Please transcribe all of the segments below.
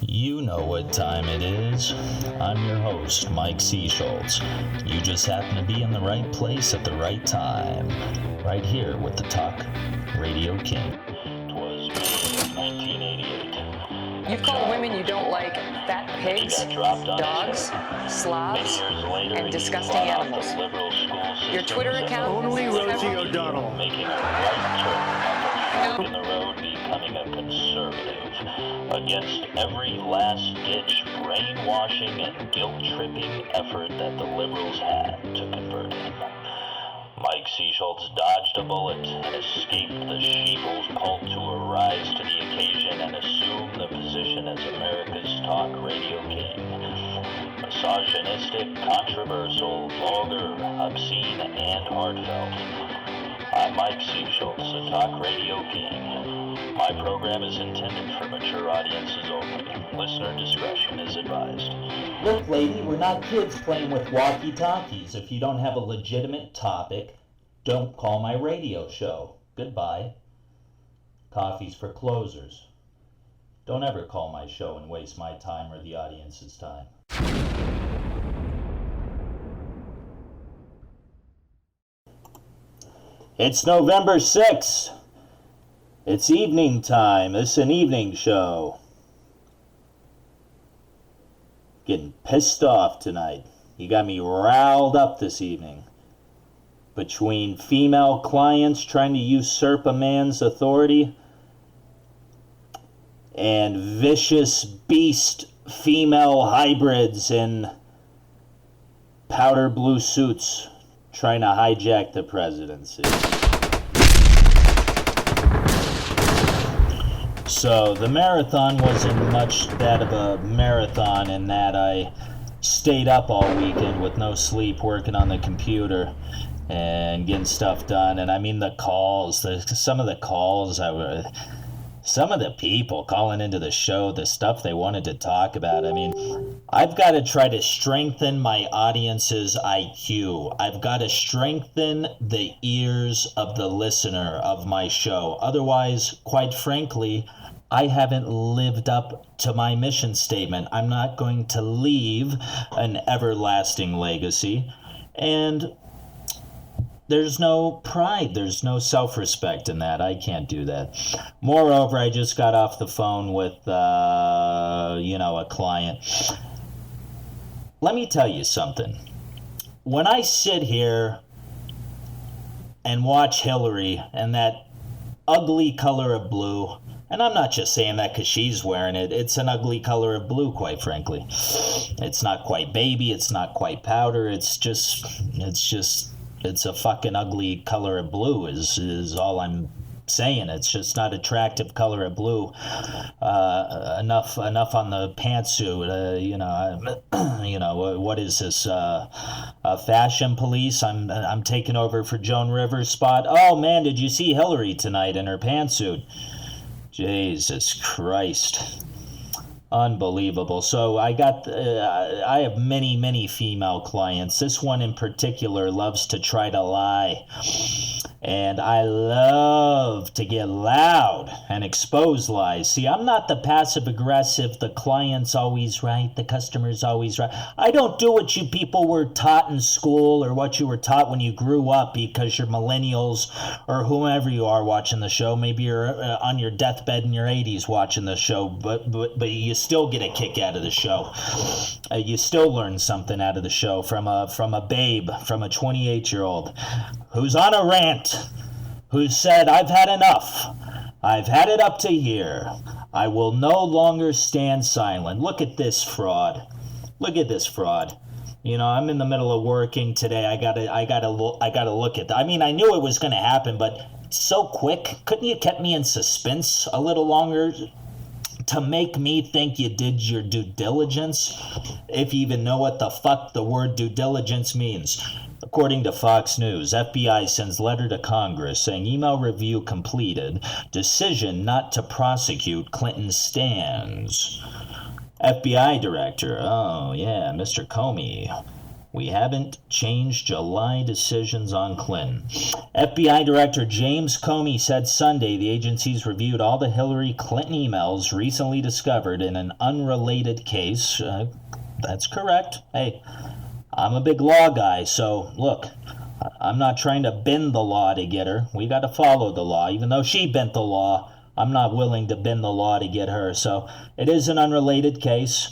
You know what time it is. I'm your host, Mike Seaschultz. You just happen to be in the right place at the right time. Right here with the Talk Radio King. 'Twas May of 1988. You call women you don't like fat pigs, dogs, slobs, and disgusting animals. Your Twitter account? Only Rosie O'Donnell. Making a right turn in the road, becoming a conservative. Against every last-ditch brainwashing and guilt-tripping effort that the liberals had to convert him. Mike Seaschultz dodged a bullet and escaped the sheeple's cult to arise to the occasion and assume the position as America's talk radio king. Misogynistic, controversial, vulgar, obscene, and heartfelt. I'm Mike Seaschultz, the talk radio king. My program is intended for mature audiences only. Listener discretion is advised. Look, lady, we're not kids playing with walkie-talkies. If you don't have a legitimate topic, don't call my radio show. Goodbye. Coffee's for closers. Don't ever call my show and waste my time or the audience's time. It's November 6th. It's evening time. It's an evening show. Getting pissed off tonight. You got me riled up this evening. Between female clients trying to usurp a man's authority and vicious beast female hybrids in powder blue suits trying to hijack the presidency. So the marathon wasn't much that of a marathon in that I stayed up all weekend with no sleep working on the computer and getting stuff done. And I mean the calls, some of the people calling into the show, the stuff they wanted to talk about. I mean, I've got to try to strengthen my audience's IQ. I've got to strengthen the ears of the listener of my show. Otherwise, quite frankly, I haven't lived up to my mission statement. I'm not going to leave an everlasting legacy. And there's no pride, there's no self-respect in that. I can't do that. Moreover, I just got off the phone with, a client. Let me tell you something. When I sit here and watch Hillary and that ugly color of blue, and I'm not just saying that because she's wearing it. It's an ugly color of blue, quite frankly. It's not quite baby. It's not quite powder. It's a fucking ugly color of blue is all I'm saying. It's just not attractive color of blue. Enough on the pantsuit. What is this? Fashion police? I'm taking over for Joan Rivers' spot. Oh man, did you see Hillary tonight in her pantsuit? Jesus Christ. Unbelievable. So I have many female clients. This one in particular loves to try to lie. And I love to get loud and expose lies. See, I'm not the passive aggressive, the client's always right, the customer's always right. I don't do what you people were taught in school or what you were taught when you grew up because you're millennials or whomever you are watching the show. Maybe you're on your deathbed in your 80s watching the show, but you still get a kick out of the show. You still learn something out of the show from a babe, from a 28-year-old who's on a rant, who said, I've had enough. I've had it up to here. I will no longer stand silent. Look at this fraud. Look at this fraud. You know, I'm in the middle of working today. I gotta look at that. I mean, I knew it was going to happen, but so quick. Couldn't you kept me in suspense a little longer to make me think you did your due diligence? If you even know what the fuck the word due diligence means. According to Fox News, FBI sends letter to Congress saying email review completed. Decision not to prosecute Clinton stands. FBI director, Mr. Comey, We haven't changed July decisions on Clinton. FBI Director James Comey said Sunday the agency's reviewed all the Hillary Clinton emails recently discovered in an unrelated case. That's correct. Hey, I'm a big law guy, so look, I'm not trying to bend the law to get her. We got to follow the law. Even though she bent the law, I'm not willing to bend the law to get her. So it is an unrelated case,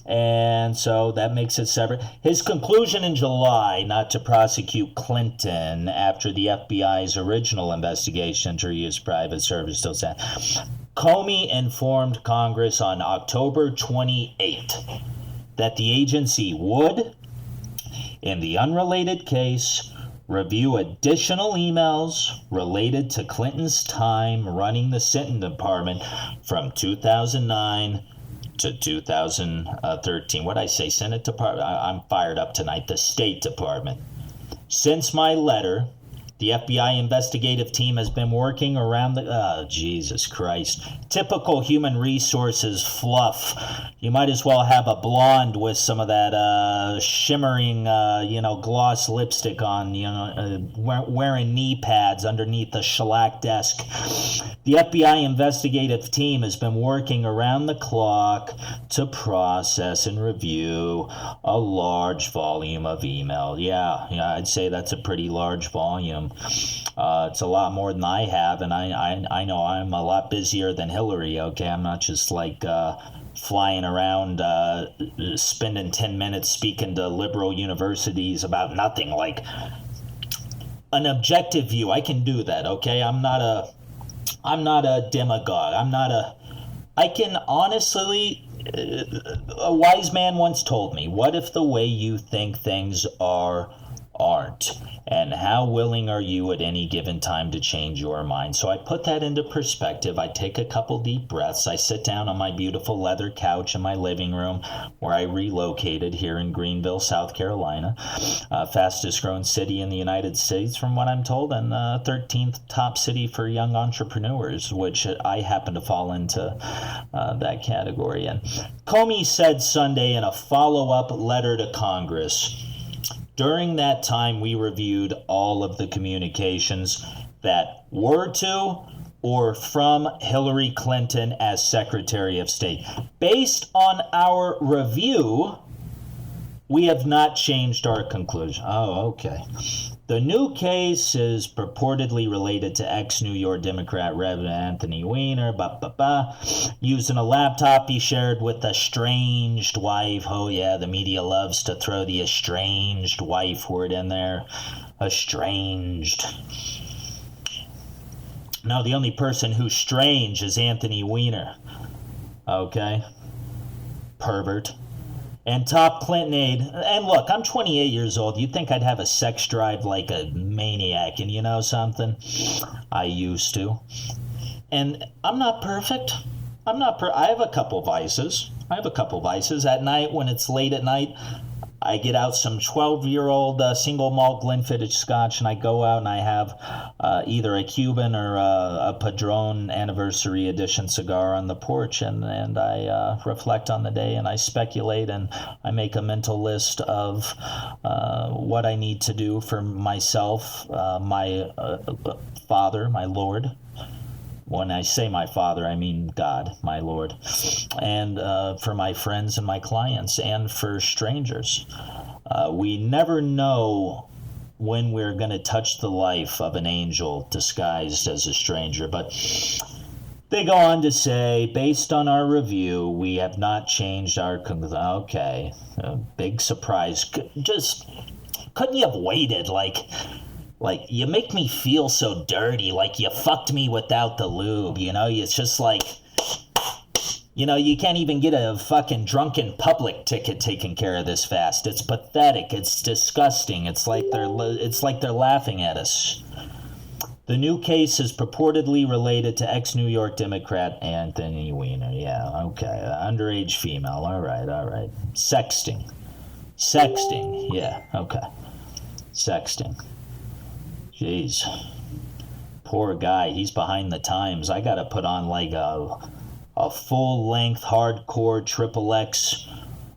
and so that makes it separate. His conclusion in July not to prosecute Clinton after the FBI's original investigation into her use of private service still stands. Comey informed Congress on October 28th that the agency would, in the unrelated case, review additional emails related to Clinton's time running the Senate Department from 2009 to 2013. What did I say? Senate Department? I'm fired up tonight. The State Department. Since my letter, the FBI investigative team has been working around the... Oh, Jesus Christ. Typical human resources fluff. You might as well have a blonde with some of that shimmering, gloss lipstick on, wearing knee pads underneath the shellac desk. The FBI investigative team has been working around the clock to process and review a large volume of email. Yeah, I'd say that's a pretty large volume. It's a lot more than I have, and I know I'm a lot busier than Hillary, okay? I'm not just like flying around spending 10 minutes speaking to liberal universities about nothing. Like, an objective view, I can do that, okay? I'm not a demagogue. I can honestly, a wise man once told me, what if the way you think things aren't? And how willing are you at any given time to change your mind? So I put that into perspective. I take a couple deep breaths. I sit down on my beautiful leather couch in my living room where I relocated here in Greenville, South Carolina, fastest growing city in the United States from what I'm told, and 13th top city for young entrepreneurs, which I happen to fall into that category. And Comey said Sunday in a follow-up letter to Congress, during that time, we reviewed all of the communications that were to or from Hillary Clinton as Secretary of State. Based on our review, we have not changed our conclusion. Oh, okay. The new case is purportedly related to ex-New York Democrat Reverend Anthony Weiner, using a laptop he shared with estranged wife. Oh yeah, the media loves to throw the estranged wife word in there. Estranged. No, the only person who's strange is Anthony Weiner. Okay? Pervert. And top Clinton aide. And look, I'm 28 years old. You'd think I'd have a sex drive like a maniac. And you know something? I used to. And I'm not perfect. I have a couple vices. At night, when it's late at night, I get out some 12-year-old single malt Glenfiddich scotch, and I go out and I have either a Cuban or a Padron anniversary edition cigar on the porch, and I reflect on the day, and I speculate, and I make a mental list of what I need to do for myself, my Father, my Lord. When I say my Father, I mean God, my Lord, and for my friends and my clients, and for strangers. We never know when we're going to touch the life of an angel disguised as a stranger, but they go on to say, based on our review, we have not changed our conclusion. Okay, big surprise. Just couldn't you have waited, like, you make me feel so dirty, like you fucked me without the lube, It's just like, you can't even get a fucking drunken public ticket taken care of this fast. It's pathetic. It's disgusting. It's like they're laughing at us. The new case is purportedly related to ex-New York Democrat Anthony Weiner. Yeah, okay. Underage female. All right. Sexting. Yeah, okay. Sexting. Jeez. Poor guy. He's behind the times. I gotta put on like a full-length hardcore XXX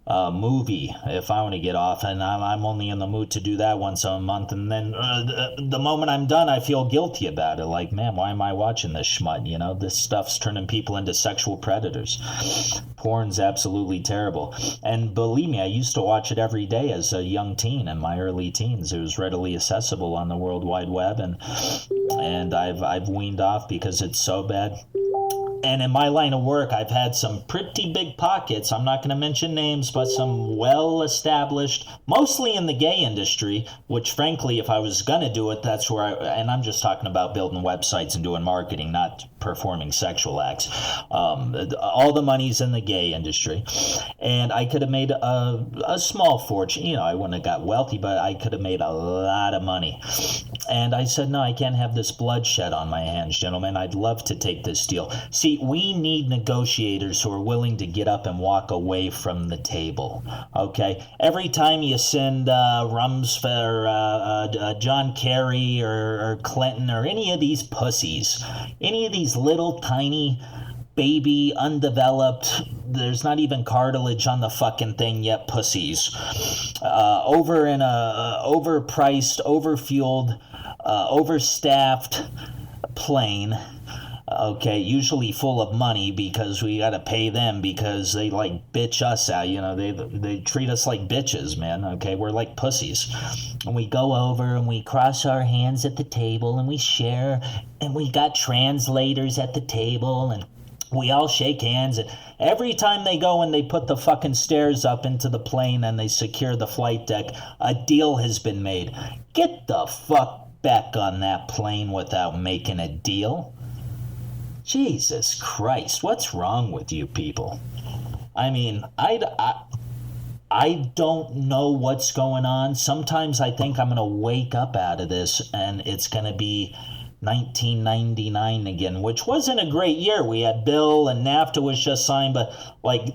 movie if I want to get off, and I'm only in the mood to do that once a month, and then the moment I'm done, I feel guilty about it. Like, man, why am I watching this schmut? You know, this stuff's turning people into sexual predators. Porn's absolutely terrible. And believe me, I used to watch it every day as a young teen in my early teens. It was readily accessible on the World Wide Web, and I've weaned off because it's so bad. And in my line of work, I've had some pretty big pockets. I'm not going to mention names, but some well-established, mostly in the gay industry, which frankly, if I was going to do it, that's where and I'm just talking about building websites and doing marketing, not performing sexual acts. All the money's in the gay industry. And I could have made a small fortune. You know, I wouldn't have got wealthy, but I could have made a lot of money. And I said, no, I can't have this bloodshed on my hands, gentlemen. I'd love to take this deal. See, we need negotiators who are willing to get up and walk away from the table, okay? Every time you send Rumsfeld, John Kerry or Clinton or any of these pussies, any of these little tiny baby, undeveloped, there's not even cartilage on the fucking thing yet, pussies, over in a overpriced, overfueled, overstaffed plane, okay, usually full of money because we got to pay them because they like bitch us out. You know, they treat us like bitches, man. Okay, we're like pussies. And we go over and we cross our hands at the table and we share, and we got translators at the table and we all shake hands. And every time they go and they put the fucking stairs up into the plane and they secure the flight deck, a deal has been made. Get the fuck back on that plane without making a deal. Jesus Christ, what's wrong with you people? I mean, I don't know what's going on. Sometimes I think I'm going to wake up out of this and it's going to be 1999 again, which wasn't a great year. We had Bill and NAFTA was just signed, but like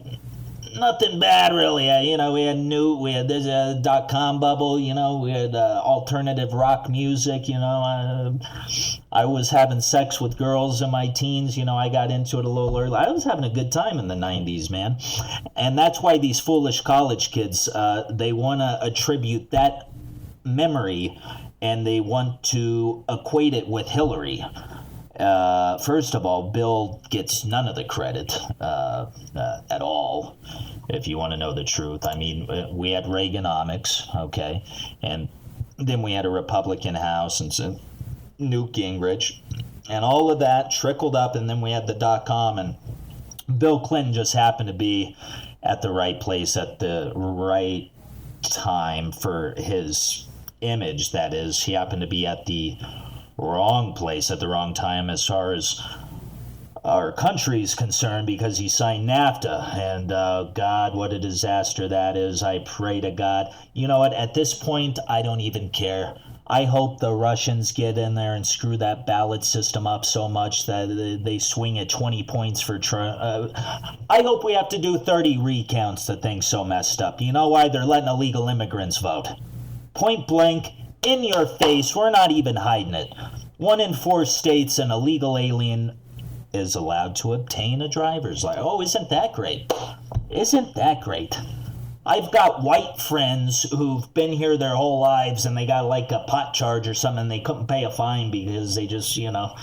nothing bad really. You know, we had this .com bubble, you know, we had alternative rock music, you know. I was having sex with girls in my teens, you know, I got into it a little early. I was having a good time in the 90s, man. And that's why these foolish college kids, they want to attribute that memory and they want to equate it with Hillary. First of all, Bill gets none of the credit at all, if you want to know the truth. I mean, we had Reaganomics, okay, and then we had a Republican House and some Newt Gingrich, and all of that trickled up, and then we had the .com, and Bill Clinton just happened to be at the right place at the right time for his image. That is, he happened to be at the wrong place at the wrong time as far as our country's concerned because he signed NAFTA. And God, what a disaster that is. I pray to God. You know what? At this point, I don't even care. I hope the Russians get in there and screw that ballot system up so much that they swing at 20 points for Trump. I hope we have to do 30 recounts. The thing's so messed up. You know why? They're letting illegal immigrants vote. Point blank, in your face, we're not even hiding it. 1 in 4 states, an illegal alien is allowed to obtain a driver's license. Oh, isn't that great? Isn't that great? I've got white friends who've been here their whole lives and they got like a pot charge or something and they couldn't pay a fine because they just, you know,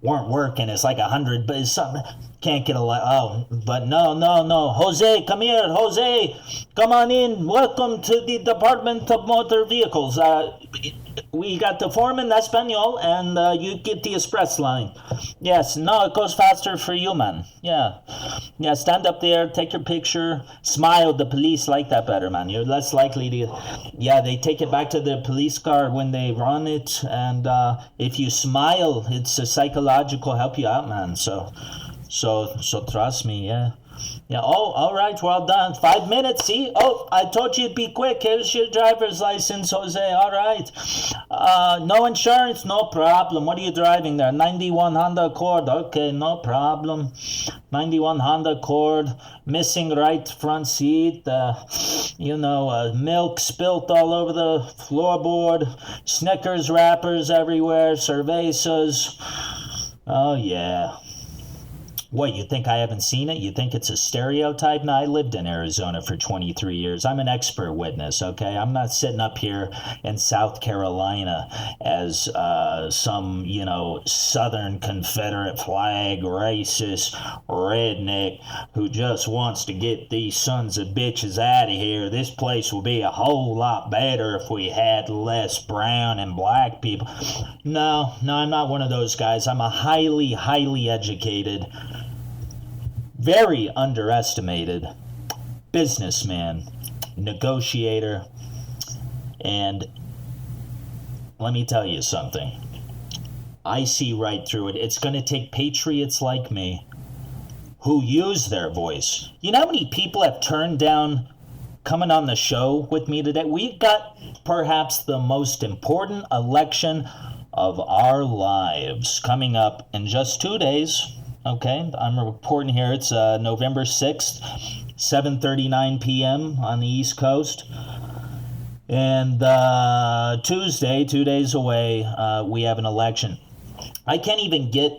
weren't working. It's like 100, but it's something, can't get a but no. Jose, come here. Jose, come on in. Welcome to the Department of Motor Vehicles. We got the foreman, Espanol, and you get the express line. Yes, no, it goes faster for you, man. Yeah, stand up there, take your picture, smile. The police like that better, man. You're less likely to, they take it back to the police car when they run it, and if you smile, it's a psychological help you out, man. So trust me, yeah. Oh, all right, well done. 5 minutes, see? Oh, I told you it'd be quick. Here's your driver's license, Jose. All right. No insurance? No problem. What are you driving there? 91 Honda Accord. Okay, no problem. 91 Honda Accord. Missing right front seat. Milk spilt all over the floorboard. Snickers wrappers everywhere. Cervezas. Oh, yeah. What, you think I haven't seen it? You think it's a stereotype? No, I lived in Arizona for 23 years. I'm an expert witness, okay? I'm not sitting up here in South Carolina as some, Southern Confederate flag racist redneck who just wants to get these sons of bitches out of here. This place will be a whole lot better if we had less brown and black people. No, I'm not one of those guys. I'm a highly, highly educated, very underestimated businessman, negotiator, and let me tell you something. I see right through it. It's going to take patriots like me who use their voice. You know how many people have turned down coming on the show with me today? We've got perhaps the most important election of our lives coming up in just 2 days. Okay, I'm reporting here. It's November 6th, 7:39 p.m. on the East Coast. And Tuesday, 2 days away, we have an election. I can't even get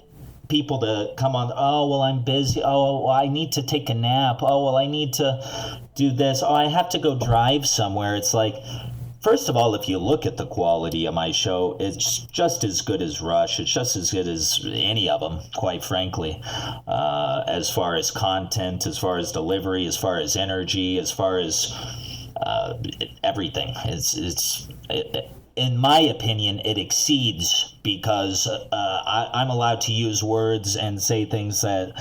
people to come on. Oh, well, I'm busy. Oh, well, I need to take a nap. Oh, well, I need to do this. Oh, I have to go drive somewhere. It's like, first of all, if you look at the quality of my show, it's just as good as Rush. It's just as good as any of them, quite frankly, as far as content, as far as delivery, as far as energy, as far as everything. In my opinion, it exceeds because I'm allowed to use words and say things that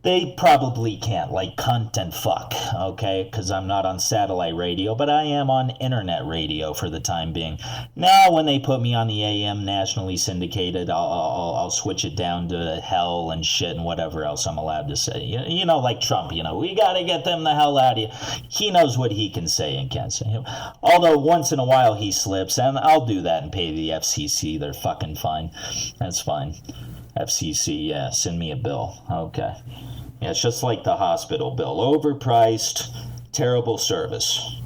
they probably can't, like cunt and fuck, okay? Because I'm not on satellite radio, but I am on internet radio for the time being. Now, when they put me on the AM nationally syndicated, I'll switch it down to hell and shit and whatever else I'm allowed to say. Like Trump, we got to get them the hell out of here. He knows what he can say and can't say. Although once in a while he slips, and I'll do that and pay the FCC. They're fucking fine. That's fine. FCC, yeah, send me a bill. Okay. Yeah, it's just like the hospital bill. Overpriced, terrible service.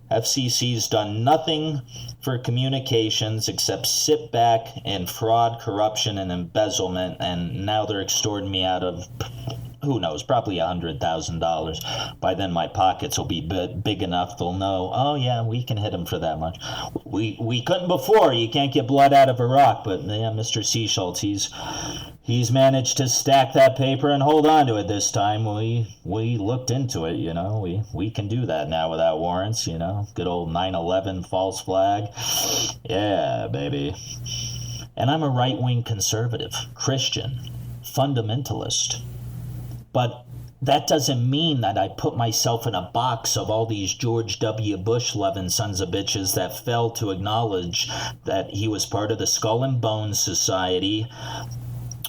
FCC's done nothing for communications except sit back and fraud, corruption, and embezzlement, and now they're extorting me out of, who knows, probably $100,000. By then my pockets will be big enough they'll know, oh yeah, we can hit them for that much. We couldn't before. You can't get blood out of a rock, but yeah, Mr. Seaschultz, he's managed to stack that paper and hold on to it this time. We looked into it, we can do that now without warrants, good old 9/11 false flag. Yeah, baby. And I'm a right-wing conservative, Christian, fundamentalist. But that doesn't mean that I put myself in a box of all these George W. Bush-loving sons of bitches that failed to acknowledge that he was part of the Skull and Bones Society,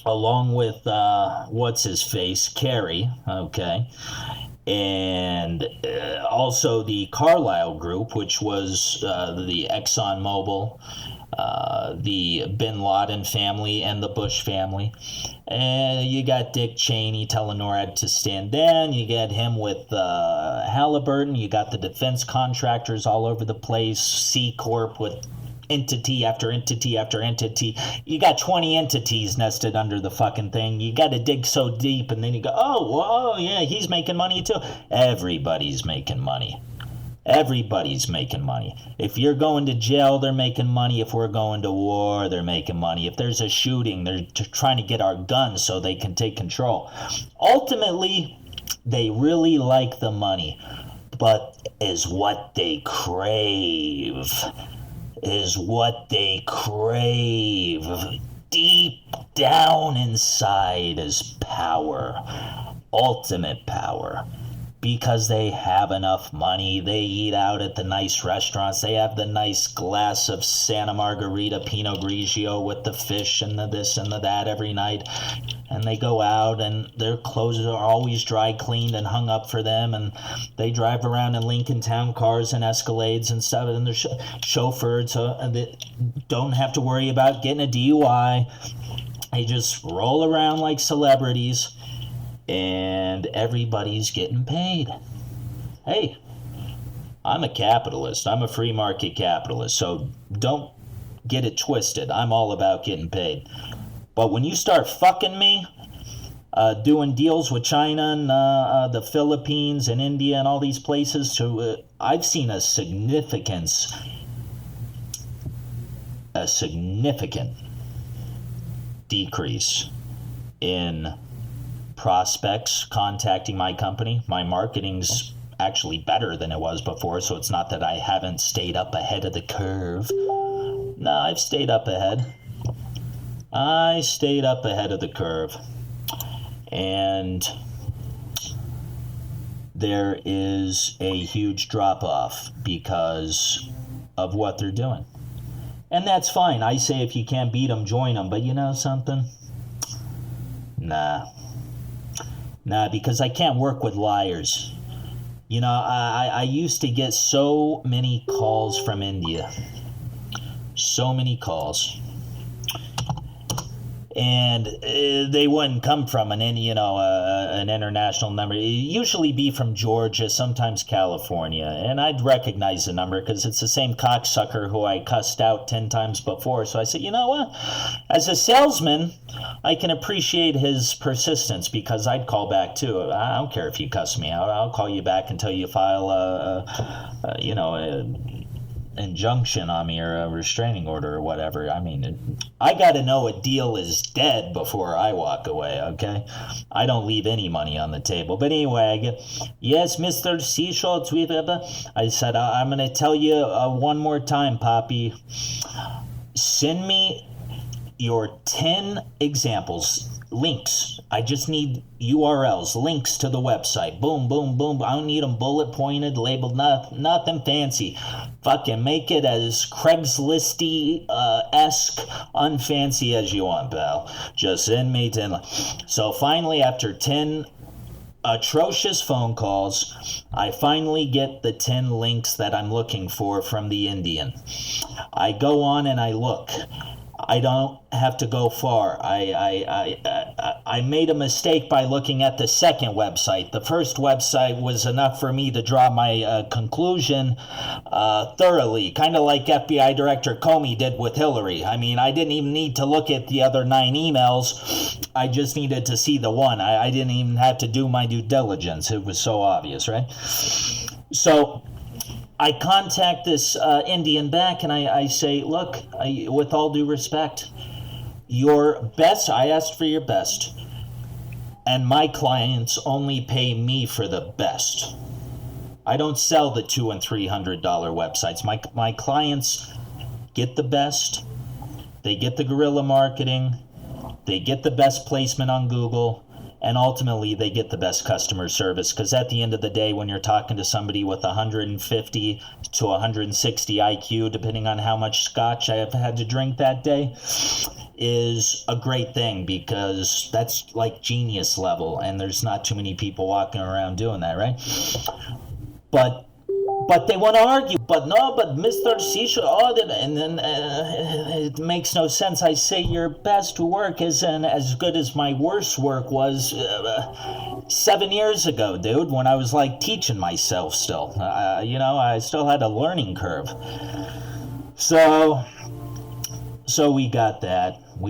along with, what's-his-face, Kerry, okay, and also the Carlyle Group, which was the ExxonMobil, the Bin Laden family, and the Bush family. And you got Dick Cheney telling NORAD to stand down. You got him with Halliburton. You got the defense contractors all over the place. C Corp with entity after entity after entity. You got 20 entities nested under the fucking thing. You got to dig so deep, and then you go, oh, whoa, yeah, he's making money too. Everybody's making money. Everybody's making money. If you're going to jail, they're making money. If we're going to war, they're making money. If there's a shooting, they're trying to get our guns so they can take control. Ultimately, they really like the money, but is what they crave. Deep down inside is power. Ultimate power. Because they have enough money, they eat out at the nice restaurants, they have the nice glass of Santa Margarita Pinot Grigio with the fish and the this and the that every night, and they go out and their clothes are always dry cleaned and hung up for them, and they drive around in Lincoln Town cars and Escalades and stuff, and they're chauffeured so they don't have to worry about getting a DUI. They just roll around like celebrities, and everybody's getting paid. Hey, I'm a capitalist. I'm a free market capitalist, so don't get it twisted. I'm all about getting paid. But when you start fucking me, doing deals with China and the Philippines and India and all these places. I've seen a significant decrease in prospects contacting my company. My marketing's actually better than it was before, so it's not that I haven't stayed up ahead of the curve. No, I've stayed up ahead. I stayed up ahead of the curve. And there is a huge drop-off because of what they're doing. And that's fine. I say if you can't beat them, join them. But you know something? Nah, because I can't work with liars. You know, I used to get so many calls from India. So many calls. And they wouldn't come from an international number. It'd usually be from Georgia, sometimes California. And I'd recognize the number because it's the same cocksucker who I cussed out 10 times before. So I said, you know what? As a salesman, I can appreciate his persistence because I'd call back too. I don't care if you cuss me out. I'll call you back until you file injunction on me or a restraining order or whatever. I mean, I got to know a deal is dead before I walk away, okay? I don't leave any money on the table. But anyway, yes, Mr. Seashore, I said, I'm going to tell you one more time, Poppy. Send me your 10 examples, links. I just need URLs, links to the website. Boom, boom, boom. I don't need them bullet pointed, labeled, nothing fancy. Fucking make it as Craigslist-esque, unfancy as you want, pal. Just send me 10. So finally, after 10 atrocious phone calls, I finally get the 10 links that I'm looking for from the Indian. I go on and I look. I don't have to go far. I made a mistake by looking at the second website. The first website was enough for me to draw my conclusion thoroughly, kind of like FBI Director Comey did with Hillary. I mean, I didn't even need to look at the other 9 emails. I just needed to see the one. I didn't even have to do my due diligence. It was so obvious, right? So I contact this Indian back and I say, look, with all due respect, your best, I asked for your best, and my clients only pay me for the best. I don't sell the $200 and $300 websites. My clients get the best, they get the guerrilla marketing, they get the best placement on Google, and ultimately they get the best customer service, because at the end of the day, when you're talking to somebody with 150 to 160 IQ, depending on how much scotch I have had to drink that day, is a great thing, because that's like genius level, and there's not too many people walking around doing that, right? But they want to argue, but Mr. Seashore, and then it makes no sense. I say your best work isn't as good as my worst work was 7 years ago, dude, when I was like teaching myself still. I still had a learning curve. So we got that. It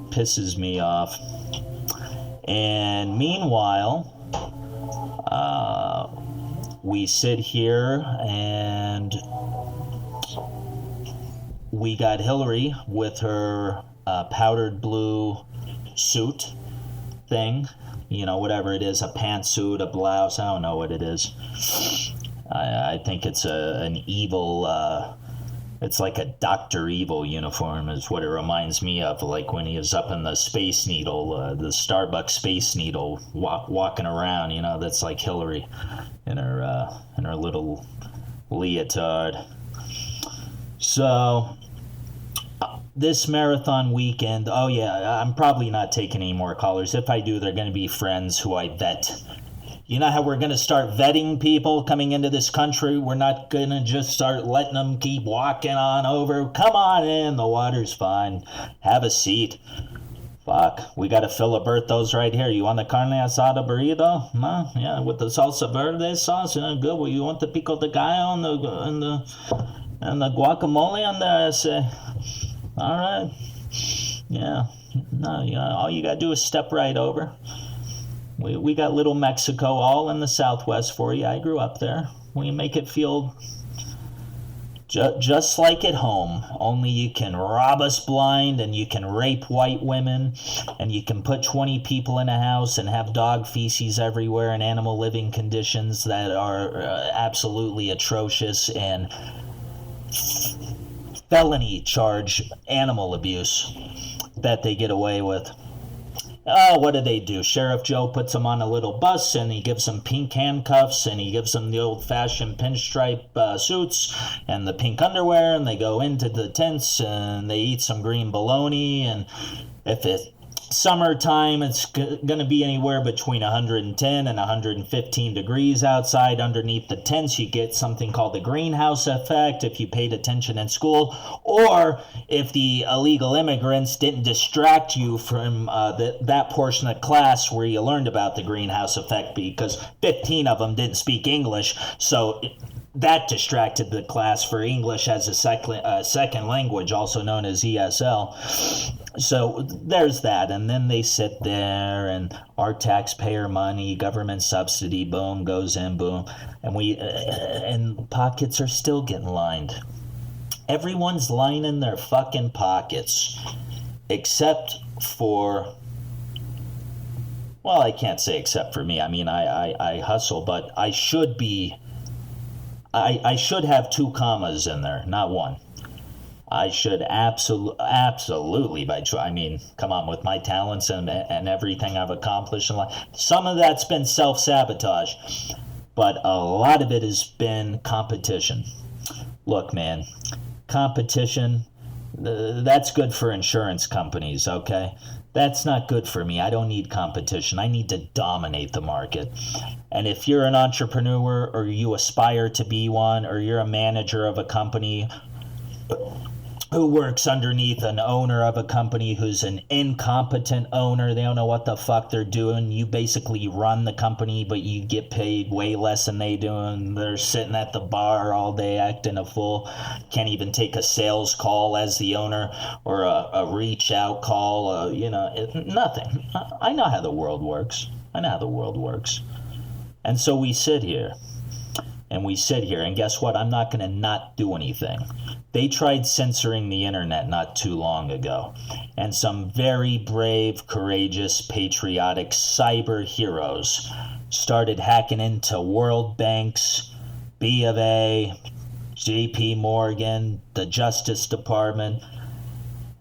pisses me off. And meanwhile, we sit here and we got Hillary with her powdered blue suit thing, whatever it is, a pantsuit, a blouse, I don't know what it is. I think it's an evil, it's like a Dr. Evil uniform is what it reminds me of, like when he was up in the Space Needle, the Starbucks Space Needle, walking around, that's like Hillary in her little leotard. So this marathon weekend, oh yeah, I'm probably not taking any more callers. If I do, they're going to be friends who I vet. You know how we're going to start vetting people coming into this country? We're not going to just start letting them keep walking on over. Come on in, the water's fine. Have a seat. Fuck, we got a Filiberto's right here. You want the carne asada burrito? No? Yeah, with the salsa verde sauce? Yeah, good. Well, you want the pico de gallo and the guacamole on there? I say, all right. Yeah, no, all you gotta do is step right over. We got Little Mexico all in the Southwest for you. I grew up there. We make it feel just like at home, only you can rob us blind, and you can rape white women, and you can put 20 people in a house and have dog feces everywhere and animal living conditions that are absolutely atrocious, and felony charge animal abuse that they get away with. Oh, what do? Sheriff Joe puts them on a little bus, and he gives them pink handcuffs, and he gives them the old-fashioned pinstripe suits and the pink underwear, and they go into the tents, and they eat some green bologna, and if it's summertime, it's going to be anywhere between 110 and 115 degrees outside. Underneath the tents, you get something called the greenhouse effect if you paid attention in school, or if the illegal immigrants didn't distract you from that portion of class where you learned about the greenhouse effect, because 15 of them didn't speak English, so that distracted the class for English as a second language, also known as ESL. So there's that, and then they sit there, and our taxpayer money, government subsidy, boom, goes in, boom, and pockets are still getting lined. Everyone's lining their fucking pockets, except for, well, I can't say except for me. I mean, I hustle, but I should have 2 commas in there, not 1. I should absolutely, I mean, come on, with my talents and everything I've accomplished in life, some of that's been self-sabotage, but a lot of it has been competition. Look, man, competition, that's good for insurance companies, okay? That's not good for me. I don't need competition. I need to dominate the market. And if you're an entrepreneur, or you aspire to be one, or you're a manager of a company who works underneath an owner of a company who's an incompetent owner, they don't know what the fuck they're doing. You basically run the company, but you get paid way less than they do, and they're sitting at the bar all day acting a fool. Can't even take a sales call as the owner, or a reach out call, nothing. I know how the world works. And so we sit here, and guess what? I'm not going to not do anything. They tried censoring the internet not too long ago, and some very brave, courageous, patriotic cyber heroes started hacking into World Bank's, B of A, JP Morgan, the Justice Department,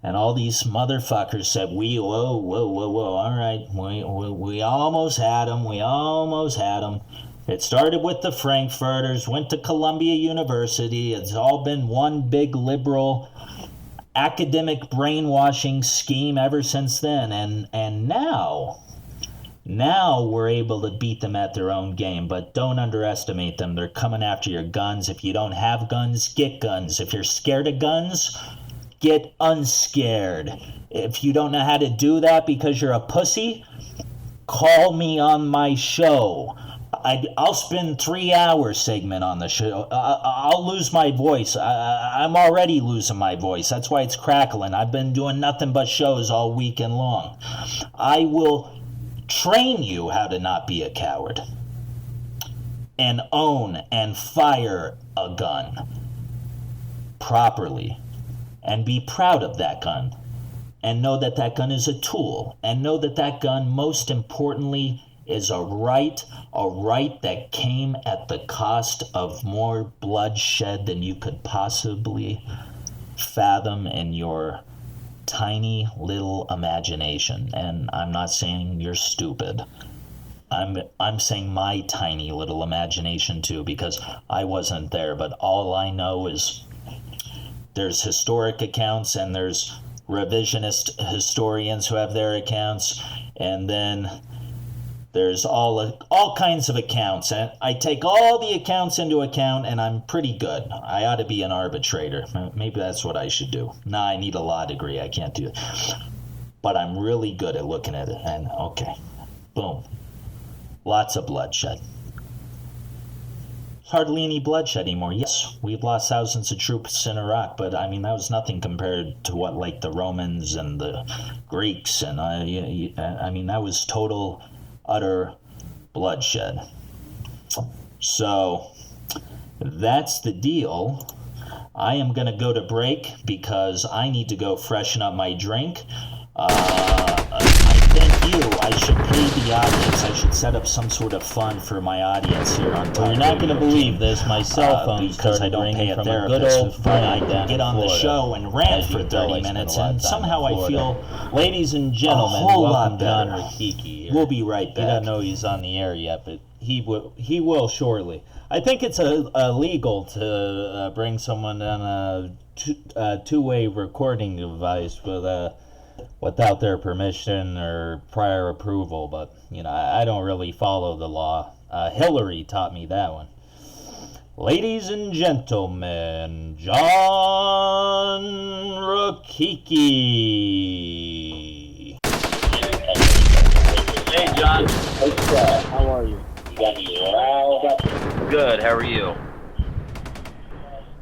and all these motherfuckers said, whoa, all right, we almost had them. It started with the Frankfurters, went to Columbia University. It's all been one big liberal academic brainwashing scheme ever since then. And now we're able to beat them at their own game. But don't underestimate them. They're coming after your guns. If you don't have guns, get guns. If you're scared of guns, get unscared. If you don't know how to do that because you're a pussy, call me on my show. I'll spend 3-hour segment on the show. I'll lose my voice. I'm already losing my voice. That's why it's crackling. I've been doing nothing but shows all weekend long. I will train you how to not be a coward, and own and fire a gun properly, and be proud of that gun, and know that that gun is a tool, and know that that gun, most importantly, is a right that came at the cost of more bloodshed than you could possibly fathom in your tiny little imagination. And I'm not saying you're stupid. I'm saying my tiny little imagination too, because I wasn't there, but all I know is there's historic accounts, and there's revisionist historians who have their accounts, and then there's all kinds of accounts, and I take all the accounts into account, and I'm pretty good. I ought to be an arbitrator. Maybe that's what I should do. Nah, I need a law degree. I can't do it. But I'm really good at looking at it, and okay, boom. Lots of bloodshed. hardly any bloodshed anymore. Yes, we've lost thousands of troops in Iraq, but I mean that was nothing compared to what like the Romans and the Greeks and I mean that was total, utter bloodshed. So that's the deal. I am gonna go to break because I need to go freshen up my drink. I thank you. I should pay the audience. I should set up some sort of fund for my audience here on Well, you're not going to believe this. My cell phone because I don't pay a from a good therapist. old But I friend can down get in on the Florida. show and rant As for you know, 30 I spend minutes, a lot of and time somehow in I Florida. feel Ladies and gentlemen, whole lot welcome John better. Rikiki here. We'll be right He back. doesn't know he's on the air yet, but he will shortly. I think it's illegal to bring someone on a two-way recording device without their permission or prior approval, but I don't really follow the law. Hillary taught me that one. Ladies and gentlemen, John Rikiki. Hey, John. How are you? Good. How are you?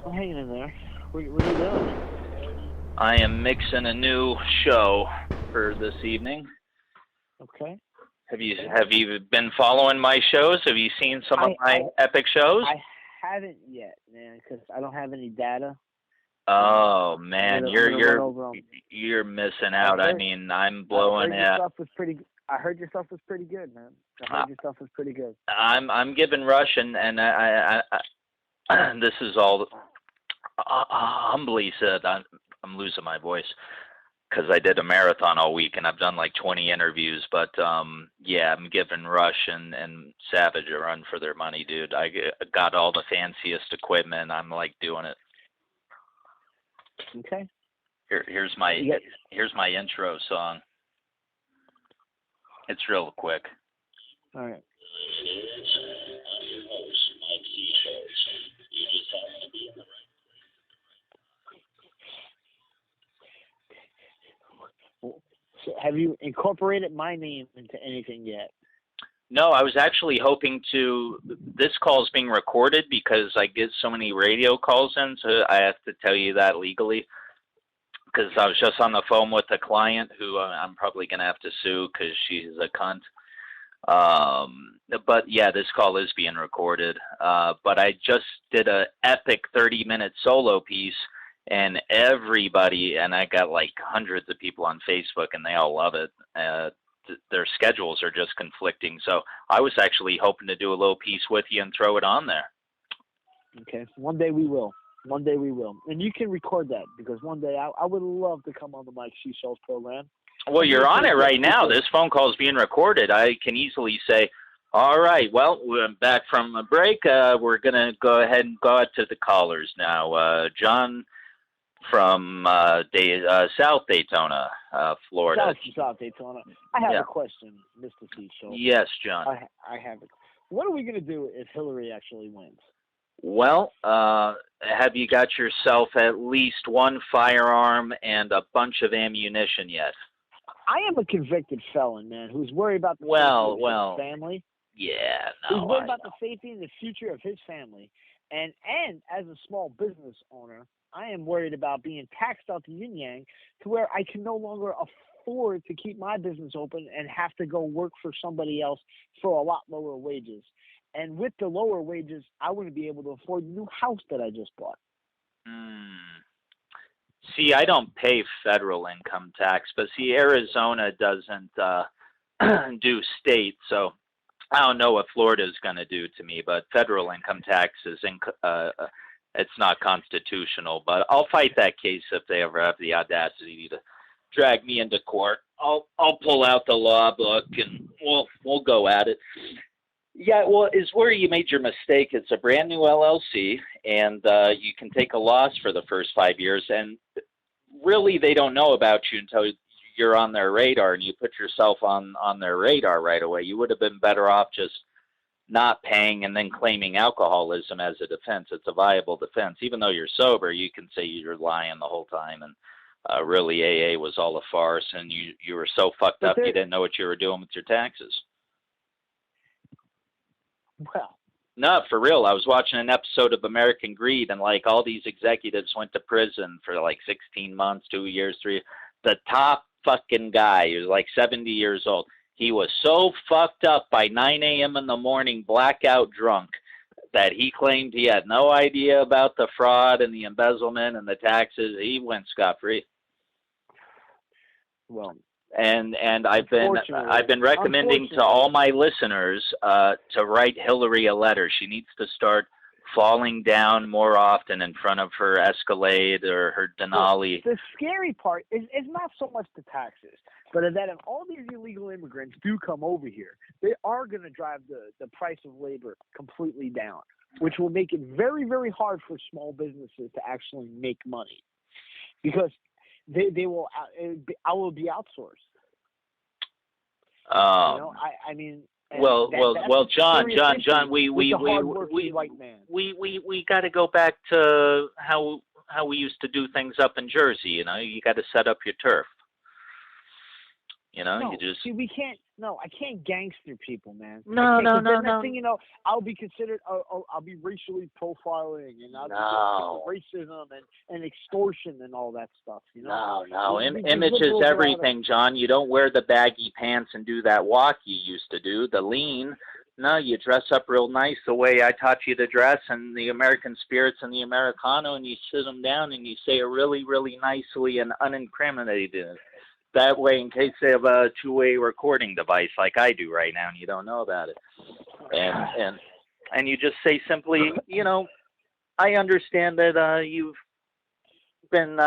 I'm hanging in there. What are you doing? I am mixing a new show for this evening. Okay. Have you been following my shows? Have you seen some of my epic shows? I haven't yet, man, because I don't have any data. Oh man, you're missing out. I heard- mean, I'm blowing I it. heard your stuff was pretty good, man. I heard your stuff was pretty good. I'm giving Rush and I this is all humbly said. I'm losing my voice because I did a marathon all week and I've done like 20 interviews. But yeah, I'm giving Rush and Savage a run for their money, dude. I got all the fanciest equipment. I'm like doing it. Okay. Here's my intro song. It's real quick. All right. So have you incorporated my name into anything yet? No, I was actually hoping to. This call is being recorded because I get so many radio calls in, so I have to tell you that legally. Because I was just on the phone with a client who I'm probably going to have to sue because she's a cunt. But yeah, this call is being recorded. But I just did a epic 30-minute solo piece, and everybody, and I got like hundreds of people on Facebook, and they all love it. Their schedules are just conflicting. So I was actually hoping to do a little piece with you and throw it on there. Okay. One day we will. One day we will. And you can record that because one day I would love to come on the Mike C. Show's program. Well, you're on it right now. This phone call is being recorded. I can easily say, all right, well, we're back from a break. We're going to go ahead and go out to the callers now. John from South Daytona, Florida. South Daytona. I have a question, Mr. C. Show. Yes, John. I have it. What are we going to do if Hillary actually wins? Well, have you got yourself at least one firearm and a bunch of ammunition yet? I am a convicted felon, man, who's worried about the safety of his family. Yeah, no. He's worried about the safety and the future of his family. And as a small business owner, I am worried about being taxed out the yin yang to where I can no longer afford to keep my business open and have to go work for somebody else for a lot lower wages. And with the lower wages, I wouldn't be able to afford the new house that I just bought. See, I don't pay federal income tax, but see, Arizona doesn't do state, so I don't know what Florida is going to do to me. But federal income tax is it's not constitutional. But I'll fight that case if they ever have the audacity to drag me into court. I'll pull out the law book and we'll go at it. Yeah, well, is where you made your mistake. It's a brand new LLC, and you can take a loss for the first 5 years. And really, they don't know about you until you're on their radar, and you put yourself on their radar right away. You would have been better off just not paying and then claiming alcoholism as a defense. It's a viable defense. Even though you're sober, you can say you're lying the whole time, and really AA was all a farce, and you were so fucked up you didn't know what you were doing with your taxes. Well, No, for real. I was watching an episode of American Greed, and like all these executives went to prison for like 16 months, 2 years, 3. The top fucking guy, he was like 70 years old. He was so fucked up by 9 a.m. in the morning, blackout drunk, that he claimed he had no idea about the fraud and the embezzlement and the taxes. He went scot-free. Well, and I've been recommending to all my listeners to write Hillary a letter. She needs to start falling down more often in front of her Escalade or her Denali. The scary part is not so much the taxes, but that if all these illegal immigrants do come over here, they are going to drive the price of labor completely down, which will make it very, very hard for small businesses to actually make money, because they will. I will be outsourced. I mean. Well, John, we got to go back to how we used to do things up in Jersey. You know, you got to set up your turf. You know, you just see. We can't. No, I can't gangster people, man. No. Next thing you know, I'll be considered. I'll be racially profiling, and I'll be racism and extortion and all that stuff. You know. No. Image is everything, John. You don't wear the baggy pants and do that walk you used to do. The lean. No, you dress up real nice the way I taught you to dress, and the American spirits and the Americano, and you sit them down and you say it really, really nicely and unincriminated. That way, in case they have a two-way recording device like I do right now and you don't know about it. And you just say simply, you know, I understand that you've been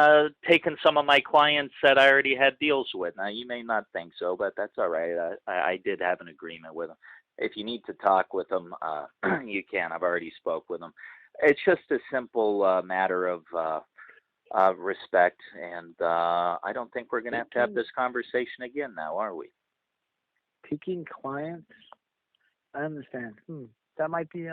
taking some of my clients that I already had deals with. Now, you may not think so, but that's all right. I did have an agreement with them. If you need to talk with them, you can. I've already spoke with them. It's just a simple matter of respect, and I don't think we're going to have this conversation again now, are we? Picking clients? I understand. That might be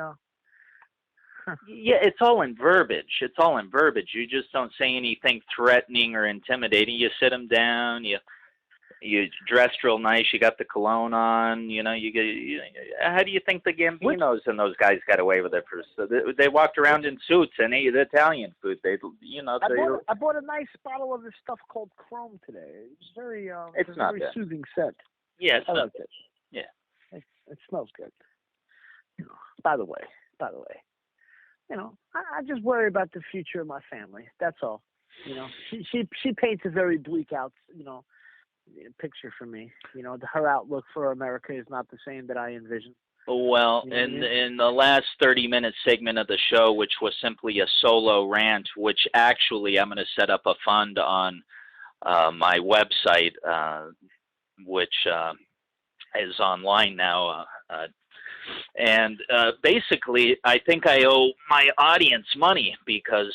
Yeah, it's all in verbiage. You just don't say anything threatening or intimidating. You sit them down, you dressed real nice, you got the cologne on, you know, how do you think the Gambinos and those guys got away with it? So they walked around in suits and ate Italian food. I bought a nice bottle of this stuff called Chrome today. It's very it's not very bad. soothing scent. Yeah, I like it. Yeah. It smells good. You know, by the way, you know, I just worry about the future of my family. That's all. You know, she paints a very bleak out, you know, picture for me. You know, her outlook for America is not the same that I envision. Well, in the last 30-minute segment of the show, which was simply a solo rant, which actually I'm going to set up a fund on my website, which is online now. And basically, I think I owe my audience money because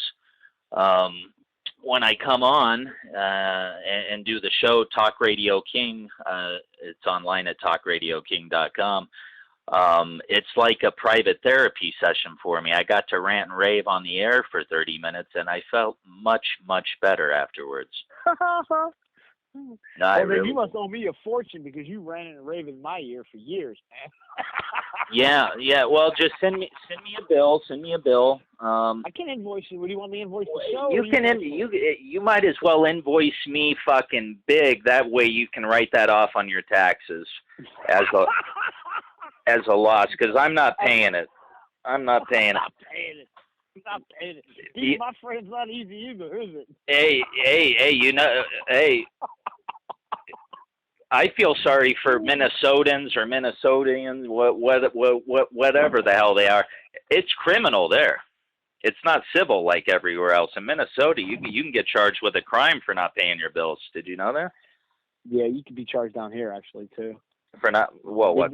when I come on and do the show, Talk Radio King, it's online at talkradioking.com. It's like a private therapy session for me. I got to rant and rave on the air for 30 minutes, and I felt much, much better afterwards. Then you must owe me a fortune because you ran and raved in my ear for years, man. Yeah. Well, just send me a bill. I can invoice you. What do you want me to invoice the show? You might as well invoice me fucking big. That way you can write that off on your taxes as a loss, because I'm not paying it. I'm not paying it. Being my friend's not easy either, is it? Hey, you know, I feel sorry for Minnesotans or Minnesotians, whatever the hell they are. It's criminal there. It's not civil like everywhere else. In Minnesota, you can get charged with a crime for not paying your bills. Did you know that? Yeah, you could be charged down here actually too. For not what?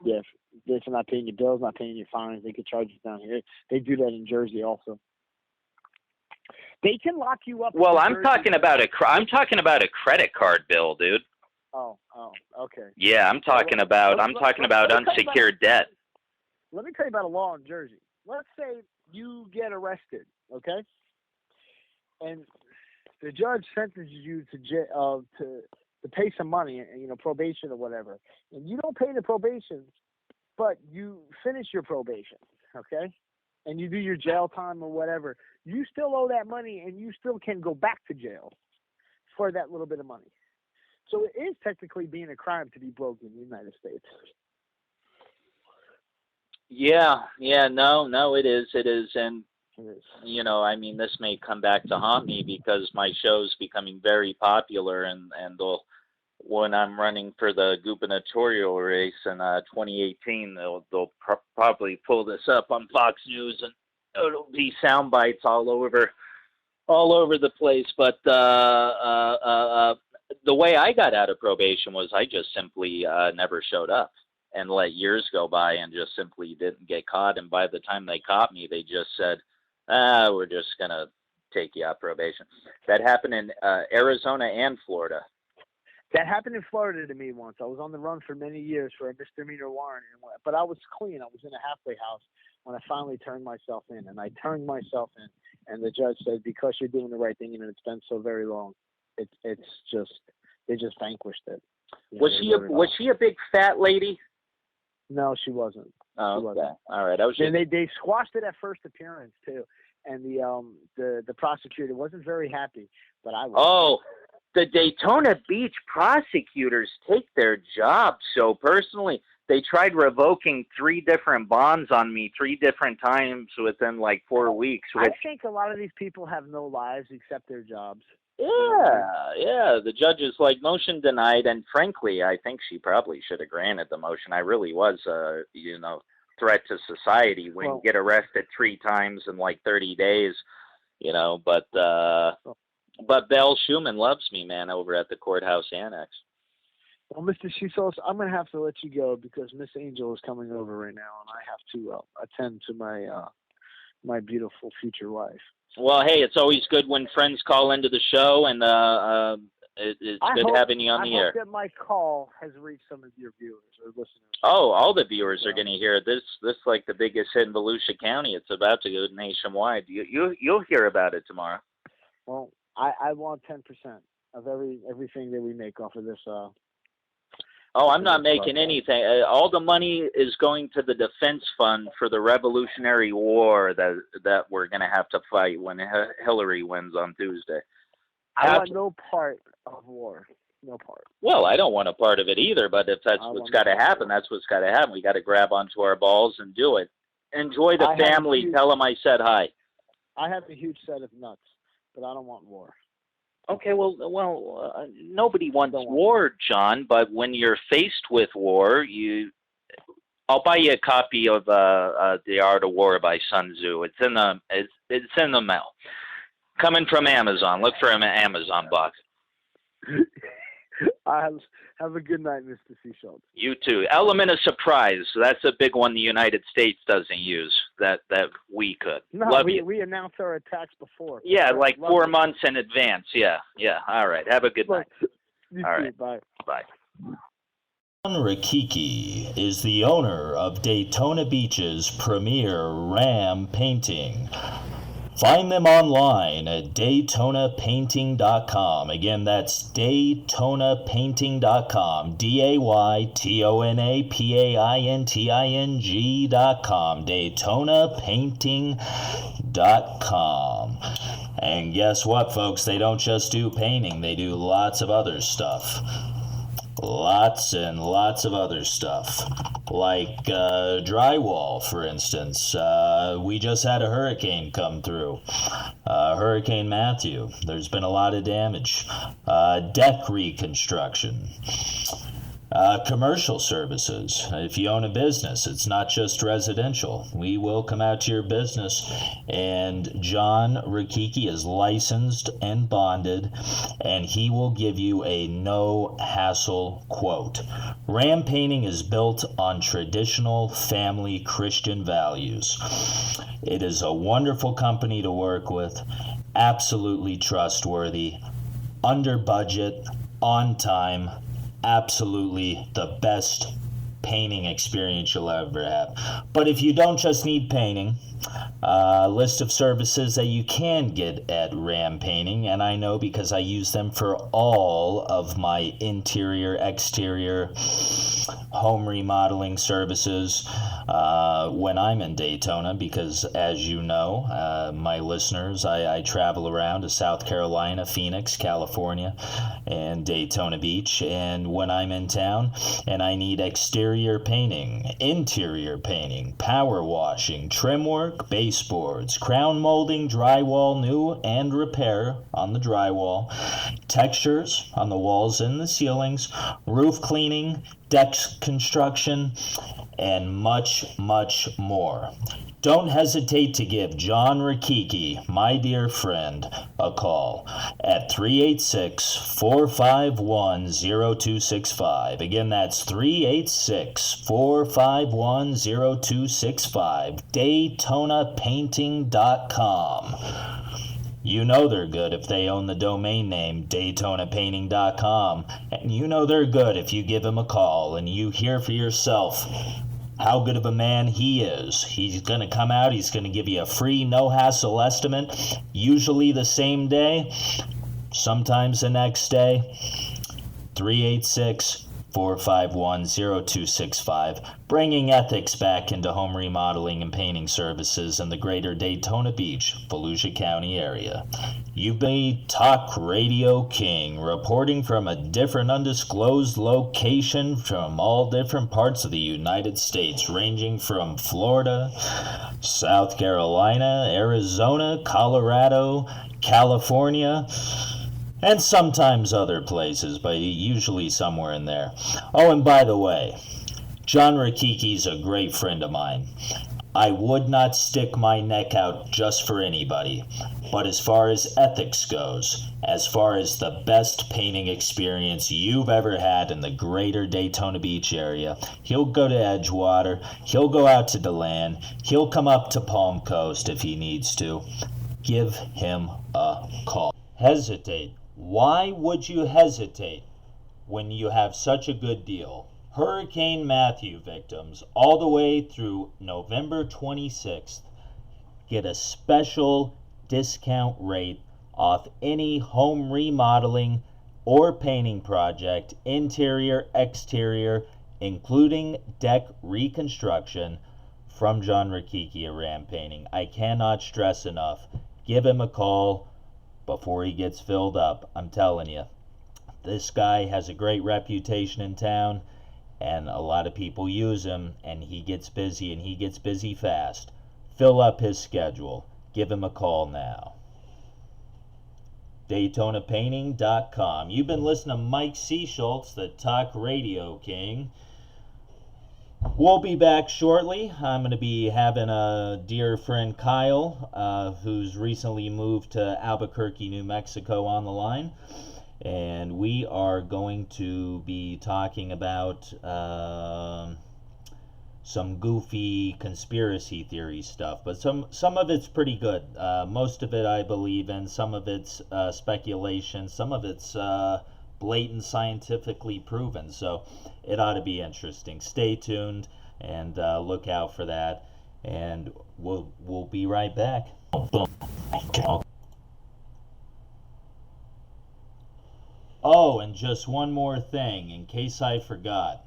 Yeah, for not paying your bills, not paying your fines, they could charge you down here. They do that in Jersey also. They can lock you up. Well, I'm talking about a credit card bill, dude. Oh, okay. Yeah, I'm talking about unsecured debt. Let me tell you about a law in Jersey. Let's say you get arrested, okay, and the judge sentences you to pay some money, you know, probation or whatever, and you don't pay the probation, but you finish your probation, okay, and you do your jail time or whatever, you still owe that money, and you still can go back to jail for that little bit of money. So it is technically being a crime to be broke in the United States. Yeah, no, it is, and It is. you know, I mean, this may come back to haunt me because my show's becoming very popular, and when I'm running for the gubernatorial race in 2018, they'll probably pull this up on Fox News, and it'll be sound bites all over the place. But the way I got out of probation was I just simply never showed up and let years go by and just simply didn't get caught. And by the time they caught me, they just said, we're just going to take you out probation. That happened in Arizona and Florida. That happened in Florida to me once. I was on the run for many years for a misdemeanor warrant, but I was clean. I was in a halfway house when I finally turned myself in. And I turned myself in, and the judge said, because you're doing the right thing and it's been so very long, it's just, they just vanquished it. Was she a big fat lady? No, she wasn't. Oh, She okay. wasn't. All right. I was And just, they squashed it at first appearance too, and the prosecutor wasn't very happy, but I was. oh, the Daytona Beach prosecutors take their job so personally. They tried revoking 3 different bonds on me 3 different times within like 4 weeks. I Which, think a lot of these people have no lives except their jobs. yeah. The judge is like, motion denied, and frankly, I think she probably should have granted the motion. I really was, threat to society when you get arrested 3 times in like 30 days, But Belle Schumann loves me, man, over at the courthouse annex. Well, Mr. Shisos, I'm going to have to let you go because Miss Angel is coming over right now, and I have to attend to my beautiful future wife. Well, hey, it's always good when friends call into the show, and it's good having you on the air. I hope that my call has reached some of your viewers or listeners. Oh, all the viewers are going to hear this. This is like the biggest hit in Volusia County. It's about to go nationwide. You'll hear about it tomorrow. Well, I want 10% of everything that we make off of this. Oh, I'm not making anything. All the money is going to the defense fund for the Revolutionary War that we're going to have to fight when Hillary wins on Tuesday. I want no part of war. No part. Well, I don't want a part of it either, but if that's what's got to happen, that's what's got to happen. We got to grab onto our balls and do it. Enjoy the family. Tell them I said hi. I have a huge set of nuts, but I don't want war. Okay, well, nobody wants war, John. But when you're faced with war, I'll buy you a copy of The Art of War by Sun Tzu. It's in the mail, coming from Amazon. Look for an Amazon box. Have a good night, Mr. Seashell. You too. Element of surprise. That's a big one the United States doesn't use that we could. No, Love we you. We announced our attacks before. Yeah, like 4 you. months in advance. Yeah. All right. Have a good night. You All too. right. Bye. Bye. John Rikiki is the owner of Daytona Beach's premier Ram painting. Find them online at DaytonaPainting.com. Again, that's DaytonaPainting.com. DaytonaPainting.com. DaytonaPainting.com. And guess what, folks? They don't just do painting, they do lots of other stuff. Lots and lots of other stuff, like drywall, for instance. We just had a hurricane come through, Hurricane Matthew. There's been a lot of damage. Deck reconstruction. Commercial services. If you own a business, it's not just residential. We will come out to your business, and John Rikiki is licensed and bonded, and he will give you a no-hassle quote. Ram Painting is built on traditional family Christian values. It is a wonderful company to work with, absolutely trustworthy, under budget, on time, absolutely the best painting experience you'll ever have. But if you don't just need painting, a list of services that you can get at Ram Painting, and I know because I use them for all of my interior, exterior, home remodeling services when I'm in Daytona, because as you know, my listeners, I travel around to South Carolina, Phoenix, California, and Daytona Beach. And when I'm in town and I need exterior painting, interior painting, power washing, trim work, baseboards, crown molding, drywall, new and repair on the drywall, textures on the walls and the ceilings, roof cleaning, deck construction, and much, much more. Don't hesitate to give John Rakiki, my dear friend, a call at 386-451-0265. Again, that's 386-451-0265. DaytonaPainting.com. You know they're good if they own the domain name DaytonaPainting.com. And you know they're good if you give him a call and you hear for yourself how good of a man he is. He's going to come out, he's going to give you a free, no-hassle estimate, usually the same day, sometimes the next day. 386-451-0265, bringing ethics back into home remodeling and painting services in the greater Daytona Beach, Volusia County area. You've been Talk Radio King, reporting from a different undisclosed location from all different parts of the United States, ranging from Florida, South Carolina, Arizona, Colorado, California, and sometimes other places, but usually somewhere in there. Oh, and by the way, John Rakiki's a great friend of mine. I would not stick my neck out just for anybody, but as far as ethics goes, as far as the best painting experience you've ever had in the greater Daytona Beach area, he'll go to Edgewater, he'll go out to DeLand, he'll come up to Palm Coast if he needs to. Give him a call. Hesitate. Why would you hesitate when you have such a good deal? Hurricane Matthew victims all the way through November 26th get a special discount rate off any home remodeling or painting project, interior, exterior, including deck reconstruction, from John Rakiki at Ram Painting. I cannot stress enough. Give him a call before he gets filled up. I'm telling you, this guy has a great reputation in town, and a lot of people use him, and he gets busy, and he gets busy fast. Fill up his schedule. Give him a call now. DaytonaPainting.com. You've been listening to Mike C. Schultz, the Talk Radio King. We'll be back shortly. I'm going to be having a dear friend Kyle, who's recently moved to Albuquerque, New Mexico, on the line. And we are going to be talking about some goofy conspiracy theory stuff. But some of it's pretty good. Most of it I believe in. Some of it's speculation. Some of it's blatant scientifically proven. So it ought to be interesting. Stay tuned and look out for that. And we'll be right back. Oh, and just one more thing, in case I forgot.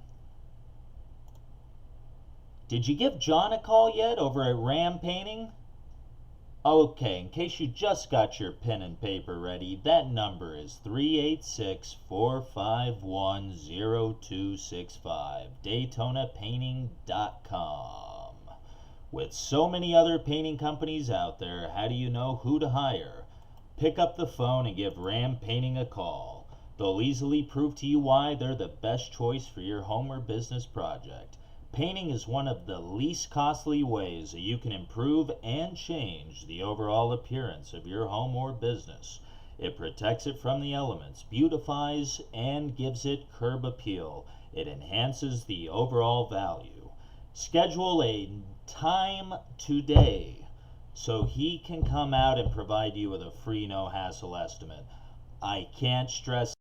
Did you give John a call yet over at Ram Painting? Okay, in case you just got your pen and paper ready, that number is 386-451-0265, DaytonaPainting.com. With so many other painting companies out there, how do you know who to hire? Pick up the phone and give Ram Painting a call. They'll easily prove to you why they're the best choice for your home or business project. Painting is one of the least costly ways that you can improve and change the overall appearance of your home or business. It protects it from the elements, beautifies, and gives it curb appeal. It enhances the overall value. Schedule a time today so he can come out and provide you with a free no-hassle estimate. I can't stress